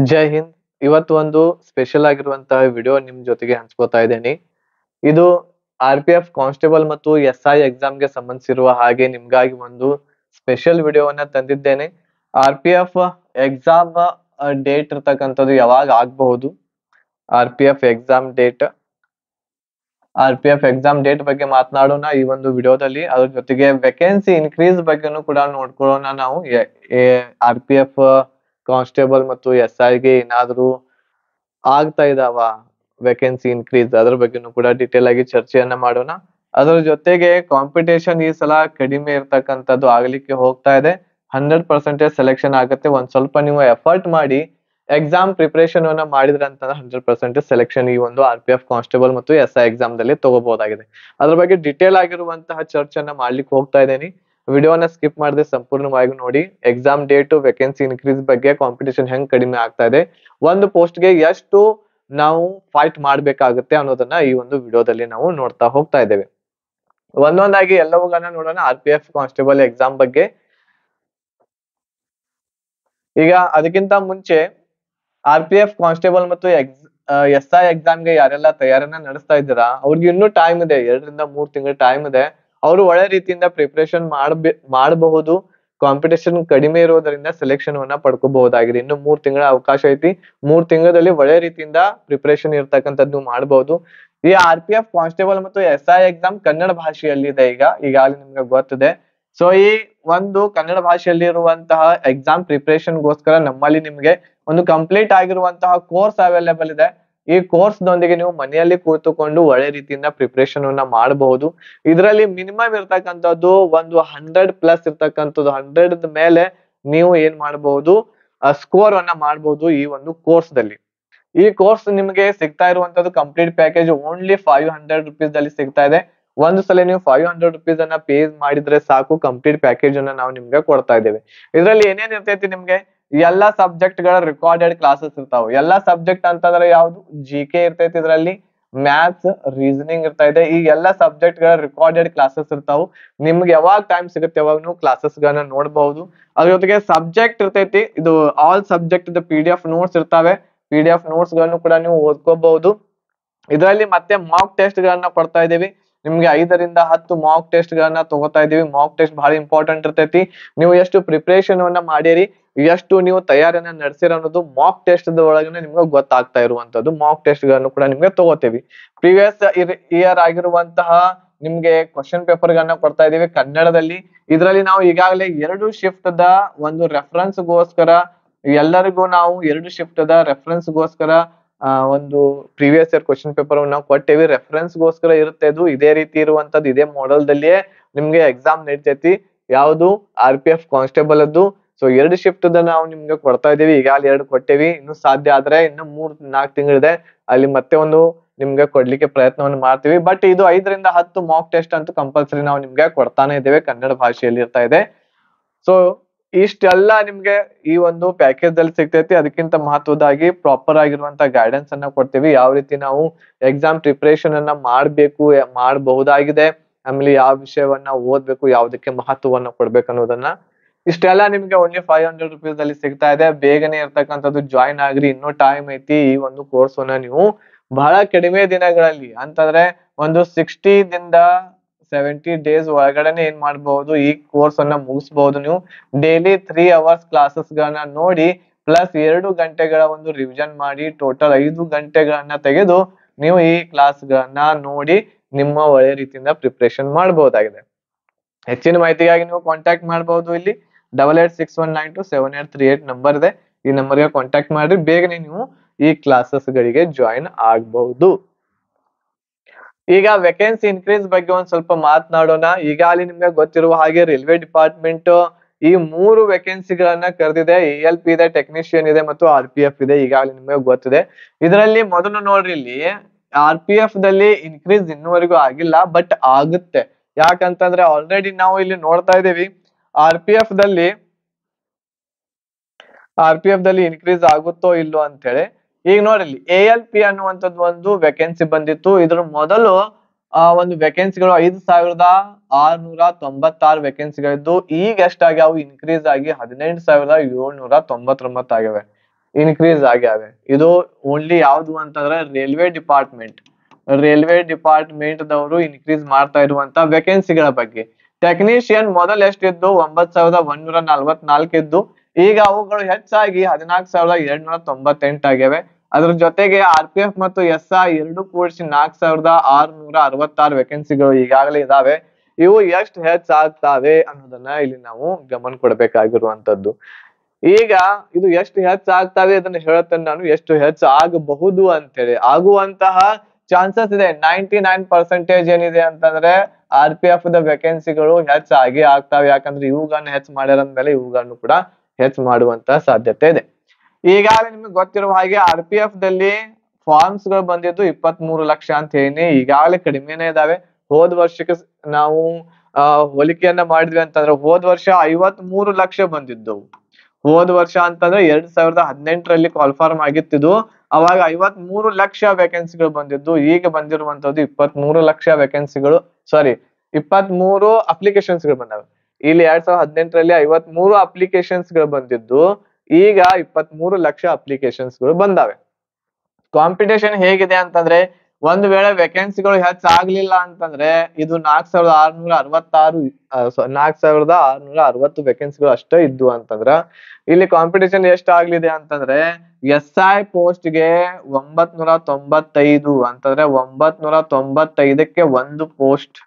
ಜೈ ಹಿಂದ್. ಇವತ್ತು ಒಂದು ಸ್ಪೆಷಲ್ ಆಗಿರುವಂತಹ ವಿಡಿಯೋ ನಿಮ್ ಜೊತೆಗೆ ಹಂಚ್ಕೋತಾ ಇದ್ದೇನೆ. ಇದು RPF ಕಾನ್ಸ್ಟೇಬಲ್ ಮತ್ತು SI ಎಕ್ಸಾಮ್ ಗೆ ಸಂಬಂಧಿಸಿರುವ ಹಾಗೆ ನಿಮ್ಗಾಗಿ ಒಂದು ಸ್ಪೆಷಲ್ ವಿಡಿಯೋವನ್ನ ತಂದಿದ್ದೇನೆ. RPF ಎಕ್ಸಾಮ್ ಡೇಟ್ ಇರ್ತಕ್ಕಂಥದ್ದು ಯಾವಾಗ ಆಗಬಹುದು, RPF ಎಕ್ಸಾಮ್ ಡೇಟ್ ಬಗ್ಗೆ ಮಾತನಾಡೋಣ ಈ ಒಂದು ವಿಡಿಯೋದಲ್ಲಿ. ಅದ್ರ ಜೊತೆಗೆ ವೇಕೆನ್ಸಿ ಇನ್ಕ್ರೀಸ್ ಬಗ್ಗೆನೂ ಕೂಡ ನೋಡ್ಕೊಳ್ಳೋಣ ನಾವು. RPF ಕಾನ್ಸ್ಟೇಬಲ್ ಮತ್ತು SI ಗೆ ಏನಾದ್ರು ಆಗ್ತಾ ಇದಾವ ವೇಕೆನ್ಸಿ ಇನ್ಕ್ರೀಸ್, ಅದ್ರ ಬಗ್ಗೆನೂ ಕೂಡ ಡೀಟೇಲ್ ಆಗಿ ಚರ್ಚೆಯನ್ನ ಮಾಡೋಣ. ಅದ್ರ ಜೊತೆಗೆ ಕಾಂಪಿಟೇಷನ್ ಈ ಸಲ ಕಡಿಮೆ ಇರ್ತಕ್ಕಂಥದ್ದು ಆಗ್ಲಿಕ್ಕೆ ಹೋಗ್ತಾ ಇದೆ. 100% ಸೆಲೆಕ್ಷನ್ ಆಗುತ್ತೆ. ಒಂದ್ ಸ್ವಲ್ಪ ನೀವು ಎಫರ್ಟ್ ಮಾಡಿ ಎಕ್ಸಾಮ್ ಪ್ರಿಪರೇಷನ್ ಅನ್ನ ಮಾಡಿದ್ರೆ ಅಂತ 100% ಸೆಲೆಕ್ಷನ್ ಈ ಒಂದು RPF ಕಾನ್ಸ್ಟೇಬಲ್ ಮತ್ತು SI ಎಕ್ಸಾಮ್ ದಲ್ಲಿ ತಗೋಬಹುದಾಗಿದೆ. ಅದ್ರ ಬಗ್ಗೆ ಡೀಟೇಲ್ ಆಗಿರುವಂತಹ ಚರ್ಚೆಯನ್ನ ಮಾಡ್ಲಿಕ್ಕೆ ಹೋಗ್ತಾ ಇದ್ದೇನೆ. ವಿಡಿಯೋನ ಸ್ಕಿಪ್ ಮಾಡದೆ ಸಂಪೂರ್ಣವಾಗಿ ನೋಡಿ. ಎಕ್ಸಾಮ್ ಡೇಟ್, ವೇಕೆನ್ಸಿ ಇನ್ಕ್ರೀಸ್ ಬಗ್ಗೆ, ಕಾಂಪಿಟೇಷನ್ ಹೆಂಗ್ ಕಡಿಮೆ ಆಗ್ತಾ ಇದೆ, ಒಂದು ಪೋಸ್ಟ್ ಗೆ ಎಷ್ಟು ನಾವು ಫೈಟ್ ಮಾಡ್ಬೇಕಾಗುತ್ತೆ ಅನ್ನೋದನ್ನ ಈ ಒಂದು ವಿಡಿಯೋದಲ್ಲಿ ನಾವು ನೋಡ್ತಾ ಹೋಗ್ತಾ ಇದ್ದೇವೆ. ಒಂದೊಂದಾಗಿ ಎಲ್ಲವುಗಳನ್ನ ನೋಡೋಣ. RPF ಕಾನ್ಸ್ಟೇಬಲ್ ಎಕ್ಸಾಮ್ ಬಗ್ಗೆ. ಈಗ ಅದಕ್ಕಿಂತ ಮುಂಚೆ RPF ಕಾನ್ಸ್ಟೇಬಲ್ ಮತ್ತು SI ಎಕ್ಸಾಮ್ ಗೆ ಯಾರೆಲ್ಲ ತಯಾರನ್ನ ನಡೆಸ್ತಾ ಇದ್ದೀರಾ, ಅವ್ರಿಗೆ ಇನ್ನೂ ಟೈಮ್ ಇದೆ. 2 ರಿಂದ 3 ತಿಂಗಳ ಟೈಮ್ ಇದೆ. ಅವರು ಒಳ್ಳೆ ರೀತಿಯಿಂದ ಪ್ರಿಪರೇಷನ್ ಮಾಡಬಹುದು. ಕಾಂಪಿಟೇಷನ್ ಕಡಿಮೆ ಇರೋದ್ರಿಂದ ಸೆಲೆಕ್ಷನ್ ವನ್ನ ಪಡ್ಕೋಬಹುದಾಗಿದೆ. ಇನ್ನು 3 ತಿಂಗಳ ಅವಕಾಶ ಐತಿ. 3 ತಿಂಗಳಲ್ಲಿ ಒಳ್ಳೆ ರೀತಿಯಿಂದ ಪ್ರಿಪರೇಷನ್ ಇರ್ತಕ್ಕಂಥದ್ದು ಮಾಡಬಹುದು. ಈ RPF ಕಾನ್ಸ್ಟೇಬಲ್ ಮತ್ತು SI ಎಕ್ಸಾಮ್ ಕನ್ನಡ ಭಾಷೆಯಲ್ಲಿದೆ. ಈಗಾಗಲೇ ನಿಮ್ಗೆ ಗೊತ್ತಿದೆ. ಸೊ ಈ ಒಂದು ಕನ್ನಡ ಭಾಷೆಯಲ್ಲಿ ಇರುವಂತಹ ಎಕ್ಸಾಮ್ ಪ್ರಿಪರೇಷನ್ ಗೋಸ್ಕರ ನಮ್ಮಲ್ಲಿ ನಿಮ್ಗೆ ಒಂದು ಕಂಪ್ಲೀಟ್ ಆಗಿರುವಂತಹ ಕೋರ್ಸ್ ಅವೈಲೇಬಲ್ ಇದೆ. ಈ ಕೋರ್ಸ್ ದೊಂದಿಗೆ ನೀವು ಮನೆಯಲ್ಲಿ ಕೂತುಕೊಂಡು ಒಳ್ಳೆ ರೀತಿಯಿಂದ ಪ್ರಿಪರೇಷನ್ ಅನ್ನ ಮಾಡಬಹುದು. ಇದರಲ್ಲಿ ಮಿನಿಮಮ್ ಇರ್ತಕ್ಕಂಥದ್ದು ಒಂದು 100+ ಇರ್ತಕ್ಕಂಥದ್ದು. 100 ಮೇಲೆ ನೀವು ಏನ್ ಮಾಡಬಹುದು, ಸ್ಕೋರ್ ಅನ್ನ ಮಾಡಬಹುದು ಈ ಒಂದು ಕೋರ್ಸ್ ದಲ್ಲಿ. ಈ ಕೋರ್ಸ್ ನಿಮಗೆ ಸಿಗ್ತಾ ಇರುವಂತದ್ದು ಕಂಪ್ಲೀಟ್ ಪ್ಯಾಕೇಜ್ ಓನ್ಲಿ 500 rupees ದಲ್ಲಿ ಸಿಗ್ತಾ ಇದೆ. ಒಂದು ಸಲ ನೀವು 500 rupees ಅನ್ನ ಪೇ ಮಾಡಿದ್ರೆ ಸಾಕು, ಕಂಪ್ಲೀಟ್ ಪ್ಯಾಕೇಜ್ ಅನ್ನ ನಾವು ನಿಮ್ಗೆ ಕೊಡ್ತಾ ಇದ್ದೇವೆ. ಇದರಲ್ಲಿ ಏನೇನ್ ಇರ್ತೈತಿ ನಿಮ್ಗೆ, ಎಲ್ಲಾ ಸಬ್ಜೆಕ್ಟ್ ಗಳ ರೆಕಾರ್ಡೆಡ್ ಕ್ಲಾಸಸ್ ಇರ್ತಾವ. ಎಲ್ಲಾ ಸಬ್ಜೆಕ್ಟ್ ಅಂತಂದ್ರೆ ಯಾವ್ದು, GK ಇರ್ತೈತಿ, ಇದರಲ್ಲಿ ಮ್ಯಾಥ್ಸ್, ರೀಸನಿಂಗ್ ಇರ್ತಾ ಇದೆ. ಈ ಎಲ್ಲಾ ಸಬ್ಜೆಕ್ಟ್ ಗಳ ರೆಕಾರ್ಡೆಡ್ ಕ್ಲಾಸಸ್ ಇರ್ತಾವು. ನಿಮ್ಗೆ ಯಾವಾಗ ಟೈಮ್ ಸಿಗುತ್ತೆ ಯಾವಾಗ ನೀವು ಕ್ಲಾಸಸ್ ಗಳನ್ನ ನೋಡಬಹುದು. ಅದ್ರ ಜೊತೆಗೆ ಸಬ್ಜೆಕ್ಟ್ ಇರ್ತೈತಿ. ಇದು ಆಲ್ ಸಬ್ಜೆಕ್ಟ್ PDF ನೋಟ್ಸ್ ಇರ್ತಾವೆ. PDF ನೋಟ್ಸ್ ಗಳನ್ನು ಕೂಡ ನೀವು ಓದ್ಕೋಬಹುದು. ಇದರಲ್ಲಿ ಮತ್ತೆ ಮಾಕ್ ಟೆಸ್ಟ್ ಗಳನ್ನ ಕೊಡ್ತಾ ಇದೀವಿ. ನಿಮ್ಗೆ 5 ರಿಂದ 10 ಮಾಕ್ ಟೆಸ್ಟ್ ಗಳನ್ನ ತಗೋತಾ ಇದೀವಿ. ಮಾಕ್ ಟೆಸ್ಟ್ ಬಹಳ ಇಂಪಾರ್ಟೆಂಟ್ ಇರ್ತೈತಿ. ನೀವು ಎಷ್ಟು ಪ್ರಿಪರೇಷನ್ ಅನ್ನ ಮಾಡಿರಿ, ಎಷ್ಟು ನೀವು ತಯಾರಿಯನ್ನ ನಡೆಸಿರ ಅನ್ನೋದು ಮಾಕ್ ಟೆಸ್ಟ್ ಒಳಗನೆ ನಿಮ್ಗೆ ಗೊತ್ತಾಗ್ತಾ ಇರುವಂತದ್ದು. ಮಾಕ್ ಟೆಸ್ಟ್ ಗಳನ್ನು ಕೂಡ ನಿಮ್ಗೆ ತಗೋತೀವಿ. ಪ್ರೀವಿಯಸ್ ಇಯರ್ ಆಗಿರುವಂತಹ ನಿಮ್ಗೆ ಕ್ವಶನ್ ಪೇಪರ್ ಗಳನ್ನ ಕೊಡ್ತಾ ಇದೀವಿ ಕನ್ನಡದಲ್ಲಿ. ಇದರಲ್ಲಿ ನಾವು ಈಗಾಗಲೇ 2 ಶಿಫ್ಟ್ ದ ಒಂದು ರೆಫರೆನ್ಸ್ ಗೋಸ್ಕರ ಎಲ್ಲರಿಗೂ ನಾವು 2 ಶಿಫ್ಟ್ ದ ರೆಫರೆನ್ಸ್ ಗೋಸ್ಕರ ಒಂದು ಪ್ರೀವಿಯಸ್ ಇಯರ್ ಕ್ವಶನ್ ಪೇಪರ್ ನಾವು ಕೊಟ್ಟೇವಿ. ರೆಫರೆನ್ಸ್ ಗೋಸ್ಕರ ಇರುತ್ತೆ. ಇದು ಇದೇ ರೀತಿ ಇರುವಂತದ್ದು, ಇದೇ ಮಾಡೆಲ್ ದಲ್ಲಿಯೇ ನಿಮ್ಗೆ ಎಕ್ಸಾಮ್ ನಡೀತೈತಿ. ಯಾವುದು, RPF ಕಾನ್ಸ್ಟೇಬಲ್ ಅದ್ದು. ಸೊ 2 ಶಿಫ್ಟ್ ನಾವು ನಿಮ್ಗೆ ಕೊಡ್ತಾ ಇದೀವಿ. ಈಗಾಗಲೇ 2 ಕೊಟ್ಟೇವಿ. ಇನ್ನು ಸಾಧ್ಯ ಆದ್ರೆ ಇನ್ನು 3-4 ತಿಂಗಳಿದೆ, ಅಲ್ಲಿ ಮತ್ತೆ ಒಂದು ನಿಮ್ಗೆ ಕೊಡ್ಲಿಕ್ಕೆ ಪ್ರಯತ್ನವನ್ನು ಮಾಡ್ತೀವಿ. ಬಟ್ ಇದು 5 ರಿಂದ 10 ಮಾಕ್ ಟೆಸ್ಟ್ ಅಂತೂ ಕಂಪಲ್ಸರಿ ನಾವು ನಿಮ್ಗೆ ಕೊಡ್ತಾನೆ ಇದ್ದೇವೆ. ಕನ್ನಡ ಭಾಷೆಯಲ್ಲಿ ಇರ್ತಾ ಇದೆ. ಸೊ ಇಷ್ಟೆಲ್ಲ ನಿಮ್ಗೆ ಈ ಒಂದು ಪ್ಯಾಕೇಜ್ ದಲ್ಲಿ ಸಿಗ್ತೈತಿ. ಅದಕ್ಕಿಂತ ಮಹತ್ವದಾಗಿ ಪ್ರಾಪರ್ ಆಗಿರುವಂತಹ ಗೈಡೆನ್ಸ್ ಅನ್ನ ಕೊಡ್ತೀವಿ. ಯಾವ ರೀತಿ ನಾವು ಎಕ್ಸಾಮ್ ಪ್ರಿಪರೇಷನ್ ಅನ್ನ ಮಾಡಬಹುದಾಗಿದೆ, ಆಮೇಲೆ ಯಾವ ವಿಷಯವನ್ನ ಓದ್ಬೇಕು, ಯಾವ್ದಕ್ಕೆ ಮಹತ್ವವನ್ನ ಕೊಡ್ಬೇಕು ಅನ್ನೋದನ್ನ, ಇಷ್ಟೆಲ್ಲ ನಿಮ್ಗೆ ಓನ್ಲಿ 500 rupees ದಲ್ಲಿ ಸಿಗ್ತಾ ಇದೆ. ಬೇಗನೆ ಇರ್ತಕ್ಕಂಥದ್ದು ಜಾಯಿನ್ ಆಗ್ರಿ, ಇನ್ನೂ ಟೈಮ್ ಐತಿ. ಈ ಒಂದು ಕೋರ್ಸ್ ಅನ್ನ ನೀವು ಬಹಳ ಕಡಿಮೆ ದಿನಗಳಲ್ಲಿ ಅಂತಂದ್ರೆ ಒಂದು 60 ದಿಂದ 70 days ಒಳಗಡೆನೆ ಏನ್ ಮಾಡಬಹುದು, ಈ ಕೋರ್ಸ್ ಅನ್ನ ಮುಗಿಸಬಹುದು. ನೀವು ಡೈಲಿ 3 hours ಕ್ಲಾಸಸ್ ಗಳನ್ನ ನೋಡಿ ಪ್ಲಸ್ 2 ಗಂಟೆಗಳ ಒಂದು ರಿವಿಷನ್ ಮಾಡಿ ಟೋಟಲ್ 5 ಗಂಟೆಗಳನ್ನ ತೆಗೆದು ನೀವು ಈ ಕ್ಲಾಸ್ ಗಳನ್ನ ನೋಡಿ ನಿಮ್ಮ ಒಳ್ಳೆ ರೀತಿಯಿಂದ ಪ್ರಿಪರೇಷನ್ ಮಾಡಬಹುದಾಗಿದೆ. ಹೆಚ್ಚಿನ ಮಾಹಿತಿಗಾಗಿ ನೀವು ಕಾಂಟ್ಯಾಕ್ಟ್ ಮಾಡಬಹುದು. ಇಲ್ಲಿ 8861927838 ನಂಬರ್ ಇದೆ. ಈ ನಂಬರ್ಗೆ ಕಾಂಟ್ಯಾಕ್ಟ್ ಮಾಡಿ ಬೇಗನೆ ನೀವು ಈ ಕ್ಲಾಸಸ್ ಗಳಿಗೆ ಜಾಯಿನ್ ಆಗಬಹುದು. ಈಗ ವೇಕೆನ್ಸಿ ಇನ್ಕ್ರೀಸ್ ಬಗ್ಗೆ ಒಂದ್ ಸ್ವಲ್ಪ ಮಾತನಾಡೋಣ. ಈಗಾಗಲೇ ನಿಮ್ಗೆ ಗೊತ್ತಿರುವ ಹಾಗೆ ರೈಲ್ವೆ ಡಿಪಾರ್ಟ್ಮೆಂಟ್ ಈ 3 ವೇಕೆನ್ಸಿಗಳನ್ನ ಕರೆದಿದೆ. ALP ಇದೆ, ಟೆಕ್ನಿಷಿಯನ್ ಇದೆ ಮತ್ತು RPF ಇದೆ. ಈಗಾಗಲೇ ನಿಮ್ಗೆ ಗೊತ್ತಿದೆ. ಇದರಲ್ಲಿ ಮೊದಲು ನೋಡ್ರಿ, ಇಲ್ಲಿ RPF ದಲ್ಲಿ ಇನ್ಕ್ರೀಸ್ ಇನ್ನುವರೆಗೂ ಆಗಿಲ್ಲ, ಬಟ್ ಆಗುತ್ತೆ. ಯಾಕಂತಂದ್ರೆ ಆಲ್ರೆಡಿ ನಾವು ಇಲ್ಲಿ ನೋಡ್ತಾ ಇದೀವಿ RPF ದಲ್ಲಿ ಇನ್ಕ್ರೀಸ್ ಆಗುತ್ತೋ ಇಲ್ಲೋ ಅಂತ ಹೇಳಿ. ಈಗ ನೋಡ್ರಿ, ALP ಅನ್ನುವಂಥದ್ದು ಒಂದು ವೇಕೆನ್ಸಿ ಬಂದಿತ್ತು. ಇದ್ರ ಮೊದಲು ಒಂದು ವೇಕೆನ್ಸಿಗಳು 5696 ವೇಕೆನ್ಸಿಗಳಿದ್ದು ಈಗ ಎಷ್ಟಾಗ್ಯಾವು, ಇನ್ಕ್ರೀಸ್ ಆಗಿ 18799 ಆಗಿವೆ. ಇನ್ಕ್ರೀಸ್ ಆಗ್ಯಾವೆ. ಇದು ಓನ್ಲಿ ಯಾವ್ದು ಅಂತಂದ್ರೆ ರೈಲ್ವೆ ಡಿಪಾರ್ಟ್ಮೆಂಟ್ ದವರು ಇನ್ಕ್ರೀಸ್ ಮಾಡ್ತಾ ಇರುವಂತ ವೇಕೆನ್ಸಿಗಳ ಬಗ್ಗೆ. ಟೆಕ್ನಿಷಿಯನ್ ಮೊದಲು ಎಷ್ಟಿದ್ದು 9,144 ಇದ್ದು, ಈಗ ಅವುಗಳು ಹೆಚ್ಚಾಗಿ 14,798 ಆಗ್ಯಾವೆ. ಅದ್ರ ಜೊತೆಗೆ RPF ಮತ್ತು SI ಎರಡು ಕೂಡಿಸಿ 4,666 ವೇಕೆನ್ಸಿಗಳು ಈಗಾಗಲೇ ಇದಾವೆ. ಇವು ಎಷ್ಟು ಹೆಚ್ಚಾಗ್ತಾವೆ ಅನ್ನೋದನ್ನ ಇಲ್ಲಿ ನಾವು ಗಮನ ಕೊಡ್ಬೇಕಾಗಿರುವಂತದ್ದು. ಈಗ ಇದು ಎಷ್ಟು ಹೆಚ್ಚಾಗ್ತಾವೆ ಅದನ್ನ ಹೇಳ್ತೇನೆ ನಾನು, ಎಷ್ಟು ಹೆಚ್ಚು ಆಗಬಹುದು ಅಂತೇಳಿ. ಆಗುವಂತಹ ಚಾನ್ಸಸ್ ಇದೆ 99% ಏನಿದೆ ಅಂತಂದ್ರೆ RPF ದ ವೇಕೆನ್ಸಿಗಳು ಹೆಚ್ಚಾಗಿ ಆಗ್ತಾವೆ. ಯಾಕಂದ್ರೆ ಇವುಗಳನ್ನ ಹೆಚ್ಚು ಮಾಡ್ಯಾರಂದ್ಮೇಲೆ ಇವುಗಳನ್ನು ಕೂಡ ಹೆಚ್ಚು ಮಾಡುವಂತ ಸಾಧ್ಯತೆ ಇದೆ. ಈಗಾಗಲೇ ನಿಮ್ಗೆ ಗೊತ್ತಿರುವ ಹಾಗೆ RPF ದಲ್ಲಿ ಫಾರ್ಮ್ಸ್ ಗಳು ಬಂದಿದ್ದು 23 ಲಕ್ಷ ಅಂತ ಹೇಳಿ ಈಗಾಗಲೇ ಕಡಿಮೆನೇ ಇದಾವೆ. ಹೋದ ವರ್ಷಕ್ಕೆ ನಾವು ಹೋಲಿಕೆಯನ್ನ ಮಾಡಿದ್ವಿ ಅಂತಂದ್ರೆ ಹೋದ ವರ್ಷ 53 ಲಕ್ಷ ಬಂದಿದ್ದವು. ಹೋದ ವರ್ಷ ಅಂತಂದ್ರೆ 2018ರಲ್ಲಿ ಕಾಲ್ಫಾರ್ಮ್ ಆಗಿತ್ತಿದ್ದು, ಅವಾಗ 53 ಲಕ್ಷ ವೇಕೆನ್ಸಿಗಳು ಬಂದಿದ್ದು. ಈಗ ಬಂದಿರುವಂತದ್ದು 23 ಲಕ್ಷ ವೇಕೆನ್ಸಿಗಳು, ಸಾರಿ 23 ಅಪ್ಲಿಕೇಶನ್ಸ್ ಗಳು ಬಂದಾವೆ. ಇಲ್ಲಿ 2018ರಲ್ಲಿ 53 ಅಪ್ಲಿಕೇಶನ್ಸ್ ಗಳು ಬಂದಿದ್ದು, ಈಗ 23 ಲಕ್ಷ ಅಪ್ಲಿಕೇಶನ್ಸ್ ಗಳು ಬಂದಾವೆ. ಕಾಂಪಿಟೇಷನ್ ಹೇಗಿದೆ ಅಂತಂದ್ರೆ, ಒಂದು ವೇಳೆ ವೇಕೆನ್ಸಿಗಳು ಹೆಚ್ಚಾಗ್ಲಿಲ್ಲ ಅಂತಂದ್ರೆ ಇದು 4,660 ವೇಕೆನ್ಸಿಗಳು ಅಷ್ಟೇ ಇದ್ದು ಅಂತಂದ್ರ ಇಲ್ಲಿ ಕಾಂಪಿಟೇಷನ್ ಎಷ್ಟು ಆಗ್ಲಿದೆ ಅಂತಂದ್ರೆ SI ಪೋಸ್ಟ್ಗೆ 995 ಅಂತಂದ್ರೆ 995ಕ್ಕೆ ಒಂದು ಪೋಸ್ಟ್.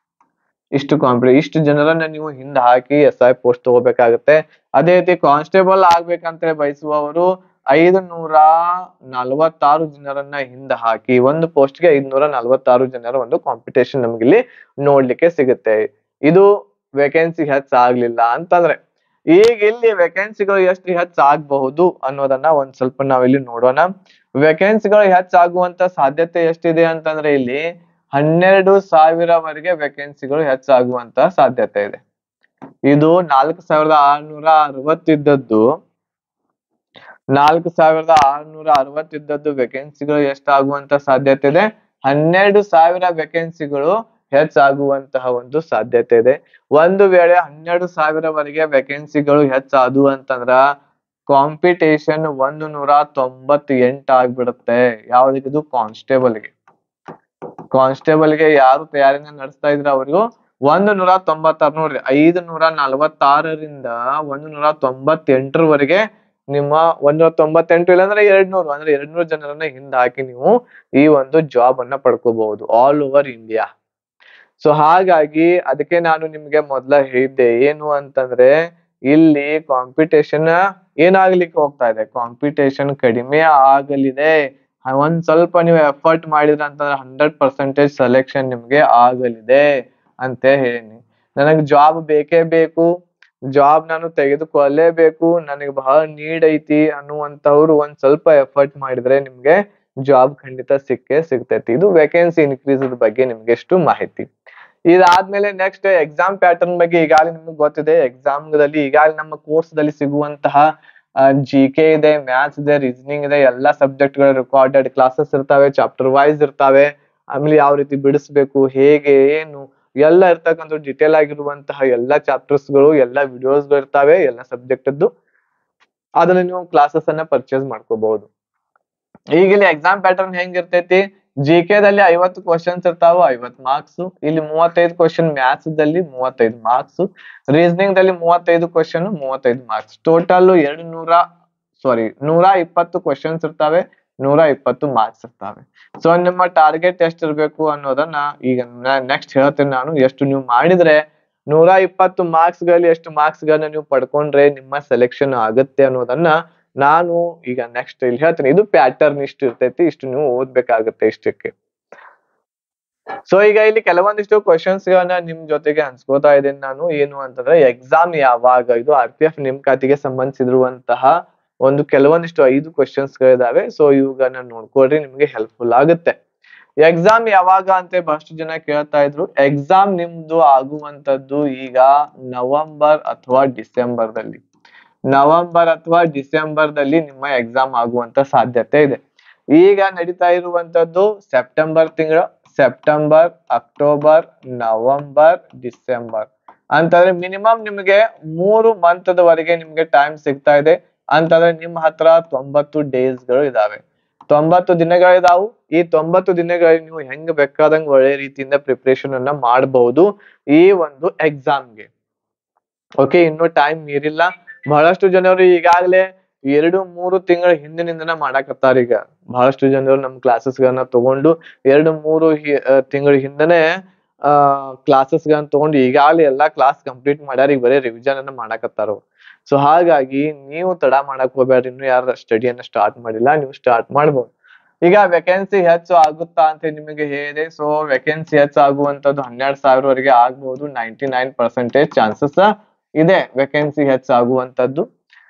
ಇಷ್ಟು ಜನರನ್ನ ನೀವು ಹಿಂದೆ ಹಾಕಿ SI ಪೋಸ್ಟ್ ತಗೋಬೇಕಾಗುತ್ತೆ. ಅದೇ ರೀತಿ ಕಾನ್ಸ್ಟೇಬಲ್ ಆಗ್ಬೇಕಂತ ಬಯಸುವವರು 546 ಜನರನ್ನ ಹಿಂದೆ ಹಾಕಿ ಒಂದು ಪೋಸ್ಟ್ಗೆ 546 ಜನರ ಒಂದು ಕಾಂಪಿಟೇಷನ್ ನಮ್ಗಿಲ್ಲಿ ನೋಡ್ಲಿಕ್ಕೆ ಸಿಗುತ್ತೆ. ಇದು ವೇಕೆನ್ಸಿ ಹೆಚ್ಚಾಗ್ಲಿಲ್ಲ ಅಂತಂದ್ರೆ. ಈಗ ಇಲ್ಲಿ ವೇಕೆನ್ಸಿಗಳು ಎಷ್ಟು ಹೆಚ್ಚಾಗಬಹುದು ಅನ್ನೋದನ್ನ ಒಂದ್ ಸ್ವಲ್ಪ ನಾವಿಲ್ಲಿ ನೋಡೋಣ. ವೇಕೆನ್ಸಿಗಳು ಹೆಚ್ಚಾಗುವಂತ ಸಾಧ್ಯತೆ ಎಷ್ಟಿದೆ ಅಂತಂದ್ರೆ ಇಲ್ಲಿ 12,000ವರೆಗೆ ವೇಕೆನ್ಸಿಗಳು ಹೆಚ್ಚಾಗುವಂತ ಸಾಧ್ಯತೆ ಇದೆ. ಇದು 4,660 ಇದ್ದದ್ದು 4,660 ಇದ್ದದ್ದು ವೇಕೆನ್ಸಿಗಳು ಎಷ್ಟಾಗುವಂತ ಸಾಧ್ಯತೆ ಇದೆ? 12,000 ವೇಕೆನ್ಸಿಗಳು ಹೆಚ್ಚಾಗುವಂತಹ ಒಂದು ಸಾಧ್ಯತೆ ಇದೆ. ಒಂದು ವೇಳೆ 12,000ವರೆಗೆ ವೇಕೆನ್ಸಿಗಳು ಹೆಚ್ಚಾದವು ಅಂತಂದ್ರ ಕಾಂಪಿಟೇಷನ್ 198 ಆಗ್ಬಿಡುತ್ತೆ. ಯಾವ್ದಕ್ಕಿದು? ಕಾನ್ಸ್ಟೇಬಲ್ಗೆ ಯಾರು ತಯಾರಿನ ನಡೆಸ್ತಾ ಇದ್ರ ಅವ್ರಿಗೂ 196 ನೋಡ್ರಿ, 546ರಿಂದ 198ರವರೆಗೆ ನಿಮ್ಮ 198 ಇಲ್ಲಾಂದ್ರೆ 200 ಅಂದ್ರೆ 200 ಜನರನ್ನ ಹಿಂದೆ ಹಾಕಿ ನೀವು ಈ ಒಂದು ಜಾಬ್ ಅನ್ನ ಪಡ್ಕೋಬಹುದು ಆಲ್ ಓವರ್ ಇಂಡಿಯಾ. ಸೊ ಹಾಗಾಗಿ ಅದಕ್ಕೆ ನಾನು ನಿಮ್ಗೆ ಮೊದ್ಲ ಹೇಳಿದ್ದೆ ಏನು ಅಂತಂದ್ರೆ ಇಲ್ಲಿ ಕಾಂಪಿಟೇಷನ್ ಏನಾಗ್ಲಿಕ್ಕೆ ಹೋಗ್ತಾ ಇದೆ? ಕಾಂಪಿಟೇಷನ್ ಕಡಿಮೆ ಆಗಲಿದೆ. ಒಂದ್ ಸ್ವಲ್ಪ ನೀವು ಎಫರ್ಟ್ ಮಾಡಿದ್ರ ಅಂತಂದ್ರೆ 100% ಸೆಲೆಕ್ಷನ್ ನಿಮ್ಗೆ ಆಗಲಿದೆ ಅಂತ ಹೇಳೀನಿ. ನನಗ್ ಜಾಬ್ ಬೇಕೇ ಬೇಕು, ಜಾಬ್ ನಾನು ತೆಗೆದುಕೊಳ್ಳಲೇಬೇಕು, ನನಗೆ ಬಹಳ ನೀಡ್ ಐತಿ ಅನ್ನುವಂತವ್ರು ಒಂದ್ ಸ್ವಲ್ಪ ಎಫರ್ಟ್ ಮಾಡಿದ್ರೆ ನಿಮ್ಗೆ ಜಾಬ್ ಖಂಡಿತ ಸಿಕ್ಕೇ ಸಿಗ್ತೈತಿ. ಇದು ವೇಕೆನ್ಸಿ ಇನ್ಕ್ರೀಸ್ ಬಗ್ಗೆ ನಿಮ್ಗೆ ಎಷ್ಟು ಮಾಹಿತಿ. ಇದಾದ್ಮೇಲೆ ನೆಕ್ಸ್ಟ್ ಎಕ್ಸಾಮ್ ಪ್ಯಾಟರ್ನ್ ಬಗ್ಗೆ ಈಗಾಗಲೇ ನಿಮ್ಗೆ ಗೊತ್ತಿದೆ. ಎಕ್ಸಾಮ್ ದಲ್ಲಿ ಈಗಾಗಲೇ ನಮ್ಮ ಕೋರ್ಸ್ ದಲ್ಲಿ ಸಿಗುವಂತಹ GK ಇದೆ, ಮ್ಯಾಥ್ಸ್ ಇದೆ, ರೀಸನಿಂಗ್ ಇದೆ, ಎಲ್ಲಾ ಸಬ್ಜೆಕ್ಟ್ ಗಳು ರೆಕಾರ್ಡೆಡ್ ಕ್ಲಾಸಸ್ ಇರ್ತಾವೆ, ಚಾಪ್ಟರ್ ವೈಸ್ ಇರ್ತಾವೆ. ಆಮೇಲೆ ಯಾವ ರೀತಿ ಬಿಡಿಸ್ಬೇಕು, ಹೇಗೆ, ಏನು ಎಲ್ಲ ಇರ್ತಕ್ಕಂಥ ಡಿಟೇಲ್ ಆಗಿರುವಂತಹ ಎಲ್ಲಾ ಚಾಪ್ಟರ್ಸ್ ಗಳು, ಎಲ್ಲಾ ವಿಡಿಯೋಸ್ ಗಳು ಇರ್ತಾವೆ, ಎಲ್ಲಾ ಸಬ್ಜೆಕ್ಟ್ ಅದ್ದು. ಅದನ್ನ ನೀವು ಕ್ಲಾಸಸ್ ಅನ್ನ ಪರ್ಚೇಸ್ ಮಾಡ್ಕೋಬಹುದು. ಈಗ ಇಲ್ಲಿ ಎಕ್ಸಾಮ್ ಪ್ಯಾಟರ್ನ್ ಹೆಂಗಿರ್ತೈತಿ? GK ದಲ್ಲಿ 50 ಕ್ವಶನ್ಸ್ ಇರ್ತಾವ, 50 ಮಾರ್ಕ್ಸ್. ಇಲ್ಲಿ 35 ಕ್ವಶನ್ ಮ್ಯಾಥ್ಸ್ ದಲ್ಲಿ 35 ಮಾರ್ಕ್ಸ್, ರೀಸನಿಂಗ್ ದಲ್ಲಿ 35 ಕ್ವಶನ್ 35 ಮಾರ್ಕ್ಸ್. ಟೋಟಲ್ 120 ಕ್ವಶನ್ಸ್ ಇರ್ತಾವೆ, 120 ಮಾರ್ಕ್ಸ್ ಇರ್ತಾವೆ. ಸೊ ನಿಮ್ಮ ಟಾರ್ಗೆಟ್ ಎಷ್ಟು ಇರ್ಬೇಕು ಅನ್ನೋದನ್ನ ಈಗ ನೆಕ್ಸ್ಟ್ ಹೇಳ್ತೇನೆ ನಾನು. ಎಷ್ಟು ನೀವು ಮಾಡಿದ್ರೆ 120 ಮಾರ್ಕ್ಸ್ ಗಳಲ್ಲಿ ಎಷ್ಟು ಮಾರ್ಕ್ಸ್ ಗಳನ್ನ ನೀವು ಪಡ್ಕೊಂಡ್ರೆ ನಿಮ್ಮ ಸೆಲೆಕ್ಷನ್ ಆಗುತ್ತೆ ಅನ್ನೋದನ್ನ ನಾನು ಈಗ ನೆಕ್ಸ್ಟ್ ಇಲ್ಲಿ ಹೇಳ್ತೀನಿ. ಇದು ಪ್ಯಾಟರ್ನ್ ಇಷ್ಟು ಇರ್ತೈತಿ, ಇಷ್ಟು ನೀವು ಓದ್ಬೇಕಾಗುತ್ತೆ ಇಷ್ಟಕ್ಕೆ. ಸೊ ಈಗ ಇಲ್ಲಿ ಕೆಲವೊಂದಿಷ್ಟು ಕ್ವಶನ್ಸ್ ಗಳನ್ನ ನಿಮ್ ಜೊತೆಗೆ ಹಂಚ್ಕೋತಾ ಇದ್ದೇನೆ ನಾನು. ಏನು ಅಂತಂದ್ರೆ ಎಕ್ಸಾಮ್ ಯಾವಾಗ? ಇದು RPF ನೇಮಕಾತಿಗೆ ಸಂಬಂಧಿಸಿರುವಂತಹ ಒಂದು ಕೆಲವೊಂದಿಷ್ಟು 5 ಕ್ವಶನ್ಸ್ ಗಳಿದಾವೆ. ಸೊ ಇವುಗಳನ್ನ ನೋಡ್ಕೊಳ್ರಿ, ನಿಮ್ಗೆ ಹೆಲ್ಪ್ಫುಲ್ ಆಗುತ್ತೆ. ಎಕ್ಸಾಮ್ ಯಾವಾಗ ಅಂತ ಬಹಳಷ್ಟು ಜನ ಕೇಳ್ತಾ ಇದ್ರು. ಎಕ್ಸಾಮ್ ನಿಮ್ದು ಆಗುವಂತದ್ದು ಈಗ ನವೆಂಬರ್ ಅಥವಾ ಡಿಸೆಂಬರ್ ದಲ್ಲಿ ನಿಮ್ಮ ಎಕ್ಸಾಮ್ ಆಗುವಂತ ಸಾಧ್ಯತೆ ಇದೆ. ಈಗ ನಡೀತಾ ಇರುವಂತದ್ದು ಸೆಪ್ಟೆಂಬರ್, ಅಕ್ಟೋಬರ್, ನವೆಂಬರ್, ಡಿಸೆಂಬರ್ ಅಂತಂದ್ರೆ ಮಿನಿಮಮ್ ನಿಮ್ಗೆ 3 ಮಂತ್ ವರೆಗೆ ನಿಮ್ಗೆ ಟೈಮ್ ಸಿಗ್ತಾ ಇದೆ. ಅಂತಂದ್ರೆ ನಿಮ್ ಹತ್ರ 90 ಡೇಸ್ಗಳು ಇದಾವೆ. 90 ದಿನಗಳಿದಾವು. ಈ 90 ದಿನಗಳಲ್ಲಿ ನೀವು ಹೆಂಗ್ ಬೇಕಾದಂಗ್ ಒಳ್ಳೆ ರೀತಿಯಿಂದ ಪ್ರಿಪರೇಷನ್ ಅನ್ನ ಮಾಡಬಹುದು ಈ ಒಂದು ಎಕ್ಸಾಮ್ಗೆ. ಓಕೆ, ಇನ್ನು ಟೈಮ್ ಮೀರಿಲ್ಲ. ಬಹಳಷ್ಟು ಜನರು ಈಗಾಗಲೇ 2-3 ತಿಂಗಳ ಹಿಂದಿನಿಂದನ ಮಾಡಾಕತ್ತಾರ. ಈಗ ಬಹಳಷ್ಟು ಜನರು ನಮ್ ಕ್ಲಾಸಸ್ ಗಳನ್ನ ತಗೊಂಡು 2-3 ತಿಂಗಳ ಹಿಂದನೆ ಕ್ಲಾಸಸ್ ಗಳನ್ನ ತಗೊಂಡು ಈಗಾಗಲೇ ಎಲ್ಲಾ ಕ್ಲಾಸ್ ಕಂಪ್ಲೀಟ್ ಮಾಡ್ಯಾರ. ಈಗ ಬರೀ ರಿವಿಷನ್ ಅನ್ನ ಮಾಡಾಕತ್ತಾರ. ಸೊ ಹಾಗಾಗಿ ನೀವು ತಡ ಮಾಡಕ್ ಹೋಗ್ಬೇಡ್ರಿ. ಇನ್ನು ಯಾರು ಸ್ಟಡಿಯನ್ನ ಸ್ಟಾರ್ಟ್ ಮಾಡಿಲ್ಲ, ನೀವು ಸ್ಟಾರ್ಟ್ ಮಾಡ್ಬೋದು. ಈಗ ವೇಕೆನ್ಸಿ ಹೆಚ್ಚು ಆಗುತ್ತಾ ಅಂತ ನಿಮಗೆ ಹೇಳಿದೆ. ಸೊ ವೇಕೆನ್ಸಿ ಹೆಚ್ಚು ಆಗುವಂತದ್ದು 12,000 ವರೆಗೆ ಆಗ್ಬಹುದು. 99% ಚಾನ್ಸಸ್ ಇದೆ ವೇಕೆನ್ಸಿ ಹೆಚ್ಚಾಗುವಂತದ್ದು.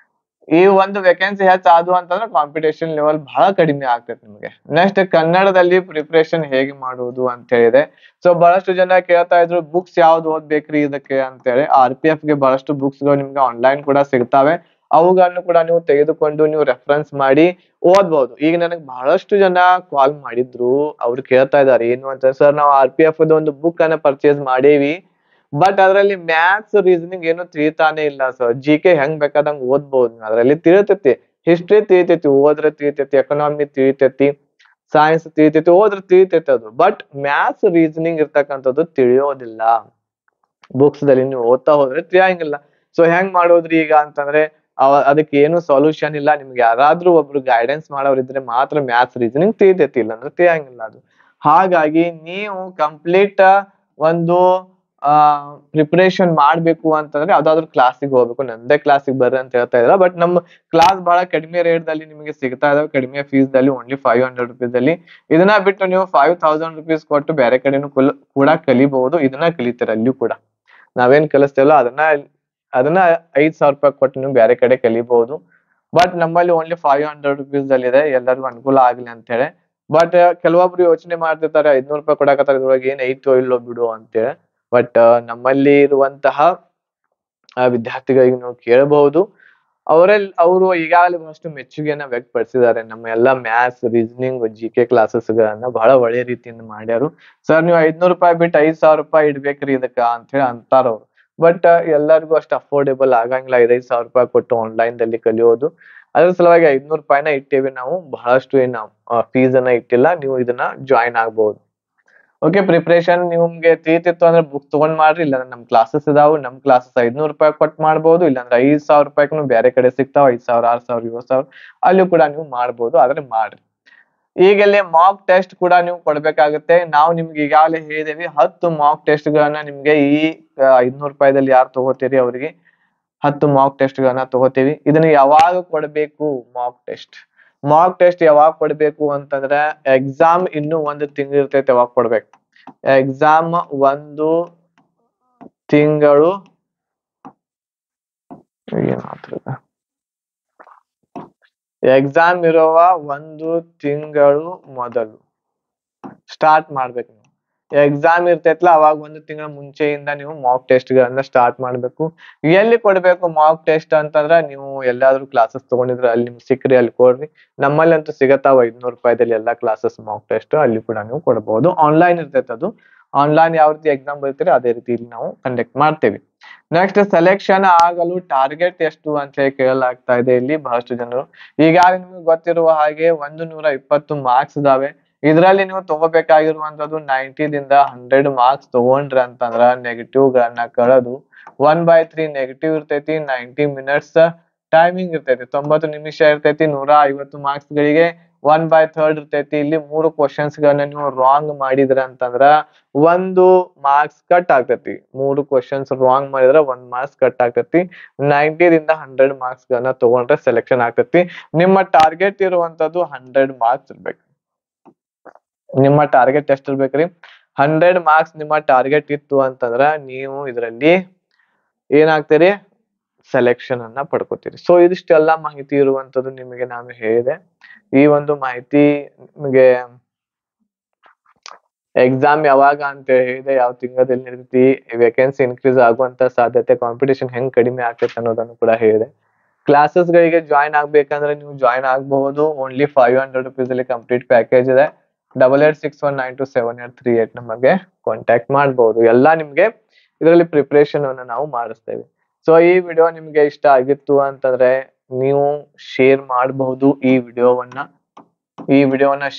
ಈ ಒಂದು ವೇಕೆನ್ಸಿ ಹೆಚ್ಚಾದು ಅಂತಂದ್ರೆ ಕಾಂಪಿಟೇಷನ್ ಲೆವೆಲ್ ಬಹಳ ಕಡಿಮೆ ಆಗ್ತೈತೆ ನಿಮಗೆ. ನೆಕ್ಸ್ಟ್, ಕನ್ನಡದಲ್ಲಿ ಪ್ರಿಪರೇಷನ್ ಹೇಗೆ ಮಾಡುವುದು ಅಂತ ಹೇಳಿದೆ. ಸೊ ಬಹಳಷ್ಟು ಜನ ಕೇಳ್ತಾ ಇದ್ರು ಬುಕ್ಸ್ ಯಾವ್ದು ಓದ್ಬೇಕ್ರಿ ಇದಕ್ಕೆ ಅಂತ ಹೇಳಿ. RPF ಗೆ ಬಹಳಷ್ಟು ಬುಕ್ಸ್ ಗಳು ನಿಮ್ಗೆ ಆನ್ಲೈನ್ ಕೂಡ ಸಿಗ್ತಾವೆ. ಅವುಗಳನ್ನು ಕೂಡ ನೀವು ತೆಗೆದುಕೊಂಡು ನೀವು ರೆಫರೆನ್ಸ್ ಮಾಡಿ ಓದ್ಬಹುದು. ಈಗ ನನಗೆ ಬಹಳಷ್ಟು ಜನ ಕಾಲ್ ಮಾಡಿದ್ರು. ಅವ್ರು ಕೇಳ್ತಾ ಇದಾರೆ ಏನು ಅಂತ, ಸರ್ ನಾವು RPF ಒಂದು ಬುಕ್ ಅನ್ನ ಪರ್ಚೇಸ್ ಮಾಡೇವಿ, ಬಟ್ ಅದ್ರಲ್ಲಿ ಮ್ಯಾಥ್ಸ್ ರೀಸನಿಂಗ್ ಏನು ತಿಳಿತಾನೆ ಇಲ್ಲ ಸರ್. GK ಹೆಂಗ್ ಬೇಕಾದಂಗ್ ಓದ್ಬಹುದು, ಅದ್ರಲ್ಲಿ ತಿಳಿತೈತಿ. ಹಿಸ್ಟ್ರಿ ತಿಳಿತೈತಿ, ಓದ್ರೆ ತಿಳಿತೈತಿ. ಎಕನಾಮಿ ತಿಳಿತೈತಿ, ಸೈನ್ಸ್ ತಿಳಿತೈತಿ, ಓದ್ರೆ ತಿಳಿತೈತಿ ಅದು. ಬಟ್ ಮ್ಯಾಥ್ಸ್ ರೀಸನಿಂಗ್ ಇರ್ತಕ್ಕಂಥದ್ದು ತಿಳಿಯೋದಿಲ್ಲ. ಬುಕ್ಸ್ ದಲ್ಲಿ ನೀವು ಓದ್ತಾ ಹೋದ್ರೆ ತಿಳಿಯಂಗಿಲ್ಲ. ಸೊ ಹೆಂಗ್ ಮಾಡೋದ್ರಿ ಈಗ ಅಂತಂದ್ರೆ ಅದಕ್ಕೆ ಏನು ಸೊಲ್ಯೂಷನ್ ಇಲ್ಲ. ನಿಮ್ಗೆ ಯಾರಾದ್ರೂ ಒಬ್ರು ಗೈಡೆನ್ಸ್ ಮಾಡೋರು ಇದ್ರೆ ಮಾತ್ರ ಮ್ಯಾಥ್ಸ್ ರೀಸನಿಂಗ್ ತಿಳಿತೈತಿ, ಇಲ್ಲ ಅಂದ್ರೆ ತಿಳಿಯಂಗಿಲ್ಲ ಅದು. ಹಾಗಾಗಿ ನೀವು ಕಂಪ್ಲೀಟ್ ಒಂದು ಪ್ರಿಪರೇಷನ್ ಮಾಡ್ಬೇಕು ಅಂತಂದ್ರೆ ಯಾವ್ದಾದ್ರು ಕ್ಲಾಸಿಗೆ ಹೋಗ್ಬೇಕು. ನಂದೇ ಕ್ಲಾಸಿಗೆ ಬರ್ರಿ ಅಂತ ಹೇಳ್ತಾ ಇದ್ರ, ಬಟ್ ನಮ್ಮ ಕ್ಲಾಸ್ ಬಹಳ ಕಡಿಮೆ ರೇಟ್ ದಲ್ಲಿ ನಿಮಗೆ ಸಿಗ್ತಾ ಇದಾವೆ. ಕಡಿಮೆ ಫೀಸ್ ದಲ್ಲಿ, ಓನ್ಲಿ 500 rupees ಅಲ್ಲಿ. ಇದನ್ನ ಬಿಟ್ಟು ನೀವು 5,000 rupees ಕೊಟ್ಟು ಬೇರೆ ಕಡೆನೂ ಕೂಡ ಕಲಿಬಹುದು. ಇದನ್ನ ಕಲಿತೀರ ಅಲ್ಲಿಯೂ ಕೂಡ. ನಾವೇನ್ ಕಲಿಸ್ತೇವಲ್ಲ ಅದನ್ನ 5,000 ರೂಪಾಯಿ ಕೊಟ್ಟು ನೀವು ಬೇರೆ ಕಡೆ ಕಲಿಬಹುದು. ಬಟ್ ನಮ್ಮಲ್ಲಿ ಓನ್ಲಿ 500 rupees ಅಲ್ಲಿ ಇದೆ, ಎಲ್ಲರಿಗೂ ಅನುಕೂಲ ಆಗ್ಲಿ ಅಂತ ಹೇಳಿ. ಬಟ್ ಕೆಲವೊಬ್ರು ಯೋಚನೆ ಮಾಡ್ತಿರ್ತಾರೆ 500 ರೂಪಾಯಿ ಕೊಡಕತ್ತಾರೆ, ಇದ್ರೊಳಗೆ ಏನ್ ಐತೋ ಇಲ್ಲೋ ಬಿಡು ಅಂತೇಳಿ. ಬಟ್ ನಮ್ಮಲ್ಲಿ ಇರುವಂತಹ ವಿದ್ಯಾರ್ಥಿಗಳಿಗೆ ನೀವು ಕೇಳಬಹುದು. ಅವರು ಈಗಾಗಲೇ ಬಹಳಷ್ಟು ಮೆಚ್ಚುಗೆಯನ್ನ ವ್ಯಕ್ತಪಡಿಸಿದ್ದಾರೆ. ನಮ್ಮ ಎಲ್ಲಾ ಮ್ಯಾಥ್ಸ್, ರೀಸನಿಂಗ್, GK ಕ್ಲಾಸಸ್ ಗಳನ್ನ ಬಹಳ ಒಳ್ಳೆ ರೀತಿಯಿಂದ ಮಾಡ್ಯಾರು. ಸರ್ ನೀವು 500 ರೂಪಾಯಿ ಬಿಟ್ಟು 5,000 ರೂಪಾಯಿ ಇಡ್ಬೇಕ್ರಿ ಇದಕ್ಕ ಅಂತ ಹೇಳಿ ಅಂತಾರ ಅವ್ರು. ಬಟ್ ಎಲ್ಲರಿಗೂ ಅಷ್ಟು ಅಫೋರ್ಡೆಬಲ್ ಆಗಂಗಿಲ್ಲ 5,000 ರೂಪಾಯಿ ಕೊಟ್ಟು ಆನ್ಲೈನ್ ದಲ್ಲಿ ಕಲಿಯೋದು. ಅದ್ರ ಸಲುವಾಗಿ 500 ರೂಪಾಯಿನ ಇಟ್ಟೇವಿ ನಾವು. ಬಹಳಷ್ಟು ಏನು ಫೀಸ್ ಅನ್ನ ಇಟ್ಟಿಲ್ಲ. ನೀವು ಇದನ್ನ ಜಾಯಿನ್ ಆಗ್ಬಹುದು. ಓಕೆ, ಪ್ರಿಪರೇಷನ್ ನಿಮ್ಗೆ ತಿಳಿತಿತ್ತು ಅಂದ್ರೆ ಬುಕ್ ತಗೊಂಡ್ ಮಾಡ್ರಿ. ಇಲ್ಲ ನಮ್ ಕ್ಲಾಸಸ್ ಇದಾವು. ನಮ್ ಕ್ಲಾಸಸ್ 500 ರೂಪಾಯಿ ಕೊಟ್ಟು ಮಾಡ್ಬೋದು. ಇಲ್ಲಾಂದ್ರೆ 5,000 ರೂಪಾಯಿಗೂ ಬೇರೆ ಕಡೆ ಸಿಗ್ತಾವ. 5,000, 6,000, 7,000 ಅಲ್ಲಿ ಕೂಡ ನೀವು ಮಾಡ್ಬೋದು. ಆದ್ರೆ ಮಾಡ್ರಿ. ಈಗಲೇ ಮಾಕ್ ಟೆಸ್ಟ್ ಕೂಡ ನೀವು ಕೊಡ್ಬೇಕಾಗುತ್ತೆ. ನಾವು ನಿಮ್ಗೆ ಈಗಾಗಲೇ ಹೇಳಿದೇವಿ 10 ಮಾಕ್ ಟೆಸ್ಟ್ ಗಳನ್ನ ನಿಮ್ಗೆ ಈ 500 ರೂಪಾಯಿದಲ್ಲಿ ಯಾರು ತಗೋತೀರಿ ಅವರಿಗೆ 10 ಮಾಕ್ ಟೆಸ್ಟ್ ಗಳನ್ನ ತಗೋತೀವಿ. ಇದನ್ನ ಯಾವಾಗ ಕೊಡ್ಬೇಕು ಮಾಕ್ ಟೆಸ್ಟ್ ಯಾವಾಗ ಕೊಡ್ಬೇಕು ಅಂತಂದ್ರೆ ಎಕ್ಸಾಮ್ ಇನ್ನು 1 ತಿಂಗಳು ಇರ್ತೈತೆ, ಯಾವಾಗ ಕೊಡ್ಬೇಕು. ಎಕ್ಸಾಮ್ 1 ತಿಂಗಳು ಎಕ್ಸಾಮ್ ಇರುವ 1 ತಿಂಗಳು ಮೊದಲು ಸ್ಟಾರ್ಟ್ ಮಾಡ್ಬೇಕು. ನೀವು ಎಕ್ಸಾಮ್ ಇರ್ತೈತ್ಲ ಅವಾಗ 1 ತಿಂಗಳ ಮುಂಚೆಯಿಂದ ನೀವು ಮಾಕ್ ಟೆಸ್ಟ್ ಗಳನ್ನ ಸ್ಟಾರ್ಟ್ ಮಾಡ್ಬೇಕು. ಎಲ್ಲಿ ಕೊಡ್ಬೇಕು ಮಾಕ್ ಟೆಸ್ಟ್ ಅಂತಂದ್ರ, ನೀವು ಎಲ್ಲಾದ್ರೂ ಕ್ಲಾಸಸ್ ತಗೊಂಡಿದ್ರೆ ಅಲ್ಲಿ ನಿಮ್ಗೆ ಸಿಕ್ಕ್ರಿ ಅಲ್ಲಿ ಕೊಡ್ರಿ. ನಮ್ಮಲ್ಲಿ ಅಂತೂ ಸಿಗತ್ತಾವ 500 ರೂಪಾಯಿದಲ್ಲಿ ಎಲ್ಲಾ ಕ್ಲಾಸಸ್ ಮಾಕ್ ಟೆಸ್ಟ್. ಅಲ್ಲಿ ಕೂಡ ನೀವು ಕೊಡಬಹುದು. ಆನ್ಲೈನ್ ಇರ್ತೈತೆ ಅದು. ಆನ್ಲೈನ್ ಯಾವ ರೀತಿ ಎಕ್ಸಾಮ್ ಬರ್ತೀರಿ ಅದೇ ರೀತಿ ಇಲ್ಲಿ ನಾವು ಕಂಡಕ್ಟ್ ಮಾಡ್ತೇವೆ. ನೆಕ್ಸ್ಟ್, ಸೆಲೆಕ್ಷನ್ ಆಗಲು ಟಾರ್ಗೆಟ್ ಎಷ್ಟು ಅಂತ ಹೇಳಿ ಕೇಳಲಾಗ್ತಾ ಇದೆ ಇಲ್ಲಿ ಬಹಳಷ್ಟು ಜನರು. ಈಗಾಗಲೇ ನಿಮ್ಗೆ ಗೊತ್ತಿರುವ ಹಾಗೆ 120 ಮಾರ್ಕ್ಸ್ ಇದಾವೆ. ಇದ್ರಲ್ಲಿ ನೀವು ತಗೋಬೇಕಾಗಿರುವಂತದ್ದು 90 ದಿಂದ 100 ಮಾರ್ಕ್ಸ್ ತಗೊಂಡ್ರಿ ಅಂತಂದ್ರ ನೆಗೆಟಿವ್ ಗಳನ್ನ ಕಳೆದು 1/3 ನೆಗೆಟಿವ್ ಇರ್ತೈತಿ. 90 ಮಿನಿಟ್ಸ್ ಟೈಮಿಂಗ್ ಇರ್ತೈತಿ. 90 ನಿಮಿಷ ಇರ್ತೈತಿ. 150 ಮಾರ್ಕ್ಸ್ ಗಳಿಗೆ 1/3 ಇರ್ತೈತಿ. ಇಲ್ಲಿ 3 ಕ್ವಶನ್ಸ್ ಗಳನ್ನ ನೀವು ರಾಂಗ್ ಮಾಡಿದ್ರ ಅಂತಂದ್ರ 1 ಮಾರ್ಕ್ಸ್ ಕಟ್ ಆಗ್ತೈತಿ. 3 ಕ್ವಶನ್ಸ್ ರಾಂಗ್ ಮಾಡಿದ್ರ 1 ಮಾರ್ಕ್ಸ್ ಕಟ್ ಆಗ್ತೈತಿ. 90 ದಿಂದ 100 ಮಾರ್ಕ್ಸ್ ಗಳನ್ನ ತಗೊಂಡ್ರೆ ಸೆಲೆಕ್ಷನ್ ಆಗ್ತೈತಿ. ನಿಮ್ಮ ಟಾರ್ಗೆಟ್ ಇರುವಂತದ್ದು 100 ಮಾರ್ಕ್ಸ್ ಇರ್ಬೇಕು. ನಿಮ್ಮ ಟಾರ್ಗೆಟ್ ಎಷ್ಟು ಇರ್ಬೇಕ್ರಿ? 100 ಮಾರ್ಕ್ಸ್ ನಿಮ್ಮ ಟಾರ್ಗೆಟ್ ಇತ್ತು ಅಂತಂದ್ರ ನೀವು ಇದರಲ್ಲಿ ಏನಾಗ್ತೀರಿ, ಸೆಲೆಕ್ಷನ್ ಅನ್ನ ಪಡ್ಕೋತೀರಿ. ಸೊ ಇದಿಷ್ಟೆಲ್ಲ ಮಾಹಿತಿ ಇರುವಂತದ್ದು ನಿಮಗೆ ನಾನು ಹೇಳಿದೆ. ಈ ಒಂದು ಮಾಹಿತಿ ನಿಮಗೆ ಎಕ್ಸಾಮ್ ಯಾವಾಗ ಅಂತ ಹೇಳಿದೆ, ಯಾವ ತಿಂಗಳಲ್ಲಿ ಇರ್ತೈತಿ, ವೇಕೆನ್ಸಿ ಇನ್ಕ್ರೀಸ್ ಆಗುವಂತ ಸಾಧ್ಯತೆ, ಕಾಂಪಿಟೇಷನ್ ಹೆಂಗ್ ಕಡಿಮೆ ಆಗ್ತೈತೆ ಅನ್ನೋದನ್ನು ಕೂಡ ಹೇಳಿದೆ. ಕ್ಲಾಸಸ್ ಗಳಿಗೆ ಜಾಯಿನ್ ಆಗ್ಬೇಕಂದ್ರೆ ನೀವು ಜಾಯಿನ್ ಆಗಬಹುದು. ಓನ್ಲಿ 500 rupees ಅಲ್ಲಿ ಕಂಪ್ಲೀಟ್ ಪ್ಯಾಕೇಜ್ ಇದೆ. 8861927838 ನಮಗೆ ಕಾಂಟ್ಯಾಕ್ಟ್ ಮಾಡಬಹುದು. ಎಲ್ಲಾ ನಿಮ್ಗೆ ಇದರಲ್ಲಿ ಪ್ರಿಪರೇಷನ್ ಅನ್ನು ನಾವು ಮಾಡಿಸ್ತೇವೆ. ಸೊ ಈ ವಿಡಿಯೋ ನಿಮ್ಗೆ ಇಷ್ಟ ಆಗಿತ್ತು ಅಂತಂದ್ರೆ ನೀವು ಶೇರ್ ಮಾಡಬಹುದು ಈ ವಿಡಿಯೋವನ್ನ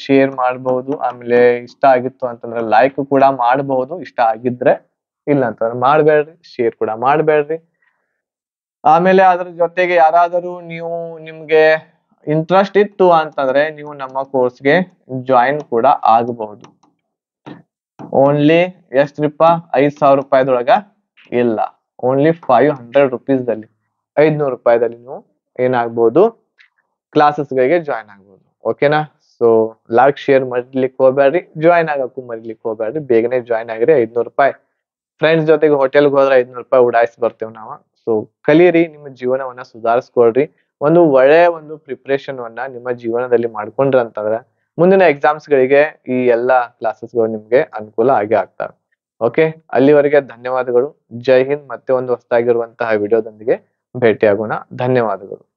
ಶೇರ್ ಮಾಡಬಹುದು. ಆಮೇಲೆ ಇಷ್ಟ ಆಗಿತ್ತು ಅಂತಂದ್ರೆ ಲೈಕ್ ಕೂಡ ಮಾಡಬಹುದು, ಇಷ್ಟ ಆಗಿದ್ರೆ. ಇಲ್ಲ ಅಂತಂದ್ರೆ ಮಾಡ್ಬೇಡ್ರಿ, ಶೇರ್ ಕೂಡ ಮಾಡ್ಬೇಡ್ರಿ. ಆಮೇಲೆ ಅದ್ರ ಜೊತೆಗೆ ಯಾರಾದರೂ ನಿಮ್ಗೆ ಇಂಟ್ರೆಸ್ಟ್ ಇತ್ತು ಅಂತಂದ್ರೆ ನೀವು ನಮ್ಮ ಕೋರ್ಸ್ಗೆ ಜಾಯಿನ್ ಕೂಡ ಆಗಬಹುದು. ಓನ್ಲಿ ಎಷ್ಟ್ರಿಪ್ಪ, 5,000 ರೂಪಾಯಿದೊಳಗ ಇಲ್ಲ, ಓನ್ಲಿ 500 ರುಪೀಸ್ದಲ್ಲಿ, 500 ರೂಪಾಯಿದಲ್ಲಿ ನೀವು ಏನಾಗ್ಬೋದು, ಕ್ಲಾಸಸ್ಗಳಿಗೆ ಜಾಯಿನ್ ಆಗ್ಬೋದು. ಓಕೆನಾ? ಸೊ ಲೈಕ್ ಶೇರ್ ಮಾಡ್ಲಿಕ್ಕೆ ಹೋಗ್ಬೇಡ್ರಿ, ಜಾಯಿನ್ ಆಗಕ್ಕೂ ಮರಿಲಿಕ್ಕೆ ಹೋಗ್ಬೇಡ್ರಿ. ಬೇಗನೆ ಜಾಯಿನ್ ಆಗಿರಿ. 500 ರೂಪಾಯಿ ಫ್ರೆಂಡ್ಸ್ ಜೊತೆಗೆ ಹೋಟೆಲ್ಗೆ ಹೋದ್ರೆ 500 ರೂಪಾಯಿ ಉಡಾಯಿಸಿ ಬರ್ತೇವೆ ನಾವು. ಸೊ ಕಲೀರಿ, ನಿಮ್ಮ ಜೀವನವನ್ನ ಸುಧಾರಿಸ್ಕೊಳ್ರಿ. ಒಂದು ಪ್ರಿಪರೇಷನ್ ವನ್ನ ನಿಮ್ಮ ಜೀವನದಲ್ಲಿ ಮಾಡ್ಕೊಂಡ್ರಿ ಅಂತಂದ್ರೆ ಮುಂದಿನ ಎಕ್ಸಾಮ್ಸ್ ಗಳಿಗೆ ಈ ಎಲ್ಲಾ ಕ್ಲಾಸಸ್ಗಳು ನಿಮ್ಗೆ ಅನುಕೂಲ ಆಗೇ ಆಗ್ತವೆ. ಓಕೆ, ಅಲ್ಲಿವರೆಗೆ ಧನ್ಯವಾದಗಳು. ಜೈ ಹಿಂದ್. ಮತ್ತೆ ಒಂದು ಹೊಸದಾಗಿರುವಂತಹ ವಿಡಿಯೋದೊಂದಿಗೆ ಭೇಟಿಯಾಗೋಣ. ಧನ್ಯವಾದಗಳು.